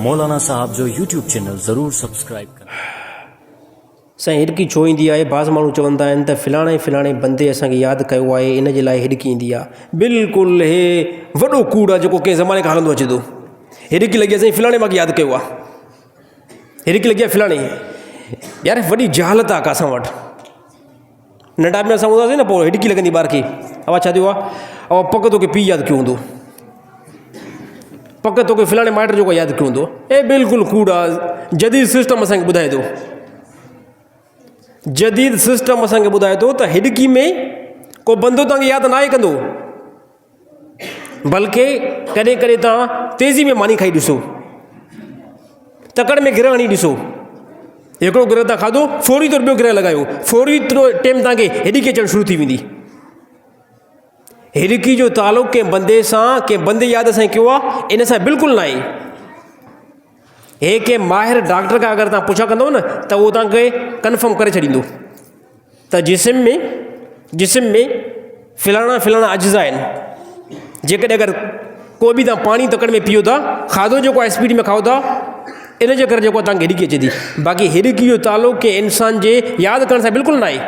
मौलाना साहब जो YouTube channel ज़रूर सब्सक्राइब करें। साईं हिड़की छो ईंदी आहे? बाज़ माण्हू चवंदा आहिनि त फिलाणे बंदे असांखे यादि कयो आहे, इन जे लाइ हिड़की ईंदी आहे। बिल्कुलु हे वॾो कूड़ आहे जेको कंहिं ज़माने खां हलंदो अचे थो। हिड़की लॻी आहे साईं फिलाणे मांखे यादि कयो आहे, हिड़की लॻी आहे फिलाणे। यार वॾी जहालत आहे का असां वटि। नंढा में असां हूंदासीं न, पोइ हिड़की लॻंदी ॿार खे, अवा छा थियो आहे, अवा पक तोखे पीउ यादि कयो हूंदो, पक तोखे फिलाणे माइट जेको यादि कयो हूंदो। ए बिल्कुलु कूड़ आहे। जदीद सिस्टम असांखे ॿुधाए थो, जदीद सिस्टम असांखे ॿुधाए थो त हिड़की में को बंदो तव्हांखे यादि न आहे कंदो, बल्कि कॾहिं कॾहिं तव्हां तेज़ी में मानी खाई ॾिसो, तकड़ में गिरह हणी ॾिसो। हिकिड़ो गिरह तव्हां खाधो, फौरी तौर ॿियो गिरह लॻायो, फौरी टाइम तव्हांखे हिड़की अचणु शुरू थी वेंदी। हिड़की जो तालुक़ु कंहिं बंदे सां, कंहिं बंदे यादि सां कयो आहे, इन सां बिल्कुलु न आहे। हे कंहिं माहिर डॉक्टर खां अगरि तव्हां पुछा कंदव न, त उहो तव्हांखे कन्फर्म करे छॾींदो त जिस्म में फिलाणा अज्ज़ा आहिनि। जेकॾहिं अगरि को बि तव्हां पाणी तकड़ में पीओ था, खाधो जेको आहे स्पीड में खाओ था, इन जे करे जेको तव्हांखे हिड़की अचे थी। बाक़ी हिड़की जो तालुक़ु कंहिं इंसान जे यादि करण सां बिल्कुलु न आहे।